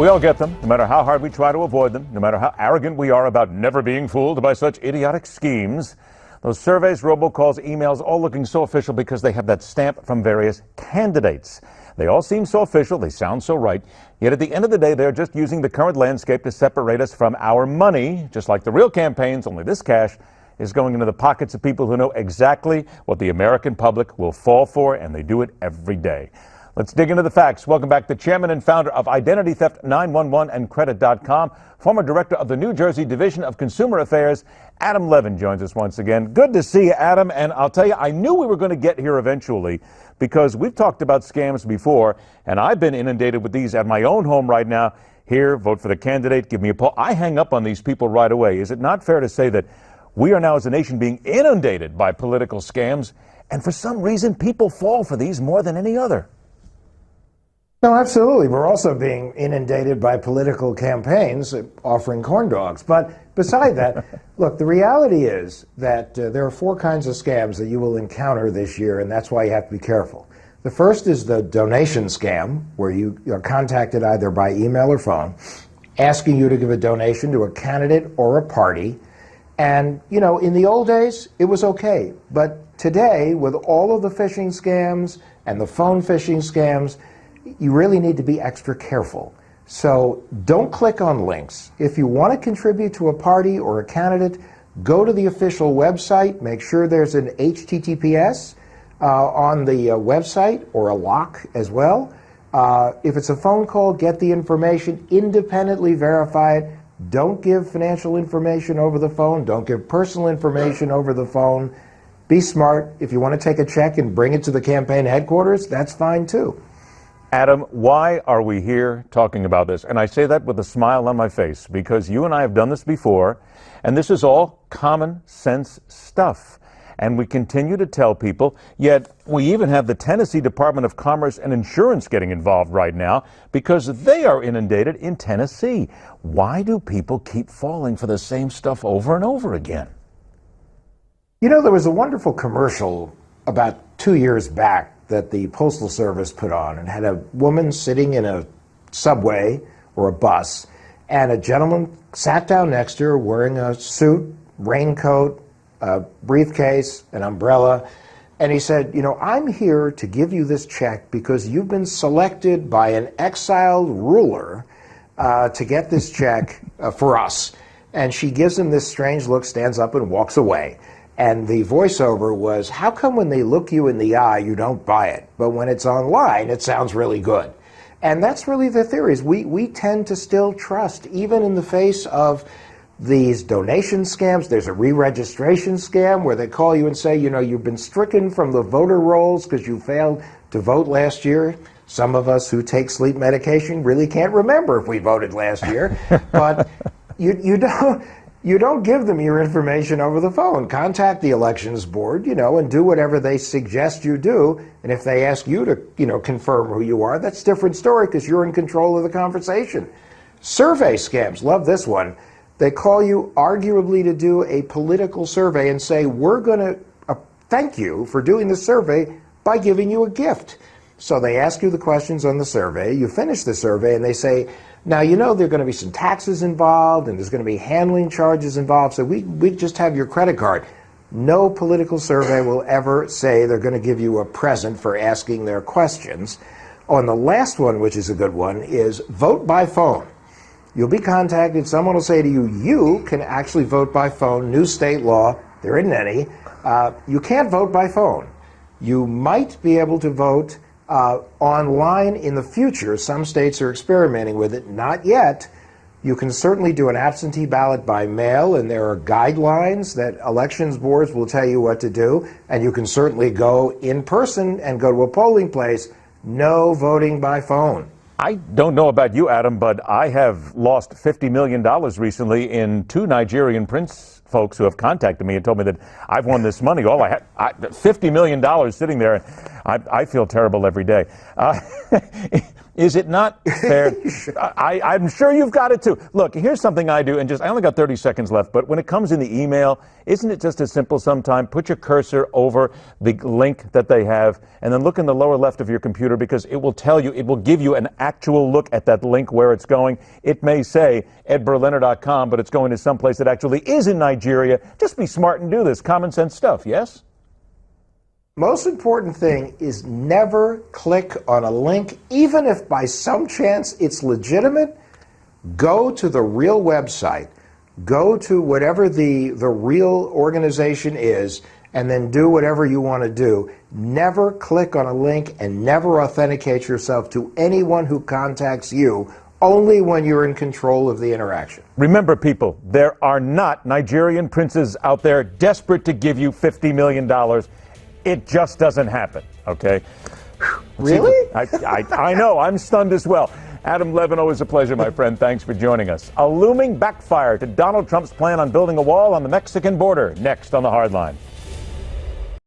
We all get them, no matter how hard we try to avoid them, no matter how arrogant we are about never being fooled by such idiotic schemes. Those surveys, robocalls, emails, all looking so official because they have that stamp from various candidates. They all seem so official, they sound so right, yet at the end of the day, they're just using the current landscape to separate us from our money, just like the real campaigns, only this cash is going into the pockets of people who know exactly what the American public will fall for, and they do it every day. Let's dig into the facts. Welcome back to Chairman and founder of Identity Theft 911 and Credit.com, former director of the New Jersey Division of Consumer Affairs, Adam Levin joins us once again. Good to see you, Adam. And I'll tell you, I knew we were going to get here eventually because we've talked about scams before, and I've been inundated with these at my own home right now. Here, vote for the candidate, give me a poll. I hang up on these people right away. Is it not fair to say that we are now as a nation being inundated by political scams, and for some reason people fall for these more than any other? No, absolutely. We're also being inundated by political campaigns offering corn dogs. But beside that, look, the reality is that there are four kinds of scams that you will encounter this year, and that's why you have to be careful. The first is the donation scam, where you are contacted either by email or phone, asking you to give a donation to a candidate or a party. And, you know, in the old days, it was okay. But today, with all of the phishing scams and the phone phishing scams, you really need to be extra careful. So don't click on links. If you want to contribute to a party or a candidate, go to the official website. Make sure there's an HTTPS on the website, or a lock as well. If it's a phone call, get the information, independently verify it. Don't give financial information over the phone. Don't give personal information over the phone. Be smart. If you want to take a check and bring it to the campaign headquarters, that's fine too. Adam, why are we here talking about this? And I say that with a smile on my face because you and I have done this before, and this is all common sense stuff. And we continue to tell people, yet we even have the Tennessee Department of Commerce and Insurance getting involved right now because they are inundated in Tennessee. Why do people keep falling for the same stuff over and over again? You know, there was a wonderful commercial about 2 years back that the Postal Service put on, and had a woman sitting in a subway or a bus, and a gentleman sat down next to her wearing a suit, raincoat, a briefcase, an umbrella, and he said, you know, I'm here to give you this check because you've been selected by an exiled ruler to get this check for us. And she gives him this strange look, stands up and walks away. And the voiceover was, how come when they look you in the eye, you don't buy it? But when it's online, it sounds really good. And that's really the theories. We tend to still trust, even in the face of these donation scams. There's a re-registration scam where they call you and say, you know, you've been stricken from the voter rolls because you failed to vote last year. Some of us who take sleep medication really can't remember if we voted last year. But you don't give them your information over the phone. Contact the elections board, you know, and do whatever they suggest you do. And if they ask you to, you know, confirm who you are, that's a different story because you're in control of the conversation. Survey scams, love this one. They call you arguably to do a political survey and say, we're going to thank you for doing the survey by giving you a gift. So they ask you the questions on the survey, you finish the survey, and they say, now, you know, there are going to be some taxes involved, and there's going to be handling charges involved, so we just have your credit card. No political survey will ever say they're going to give you a present for asking their questions. On the last one, which is a good one, is vote by phone. You'll be contacted. Someone will say to you, you can actually vote by phone. New state law. There isn't any. You can't vote by phone. You might be able to vote online in the future. Some states are experimenting with it. Not yet. You can certainly do an absentee ballot by mail, and there are guidelines that elections boards will tell you what to do. And you can certainly go in person and go to a polling place. No voting by phone. I don't know about you, Adam, but I have lost $50 million recently in two Nigerian prince folks who have contacted me and told me that I've won this money. All I had, $50 million sitting there. I feel terrible every day. Is it not fair? I'm sure you've got it too. Look, here's something I do, and I only got 30 seconds left, but when it comes in the email, isn't it just as simple sometime? Put your cursor over the link that they have, and then look in the lower left of your computer, because it will tell you, it will give you an actual look at that link where it's going. It may say edberliner.com, but it's going to someplace that actually is in Nigeria. Just be smart and do this. Common sense stuff, yes? Most important thing is never click on a link, even if by some chance it's legitimate. Go to the real website. Go to whatever the real organization is, and then do whatever you want to do. Never click on a link and never authenticate yourself to anyone who contacts you, only when you're in control of the interaction. Remember, people, there are not Nigerian princes out there desperate to give you $50 million. It just doesn't happen, okay? Really? I know. I'm stunned as well. Adam Levin, always a pleasure, my friend. Thanks for joining us. A looming backfire to Donald Trump's plan on building a wall on the Mexican border. Next on The Hardline.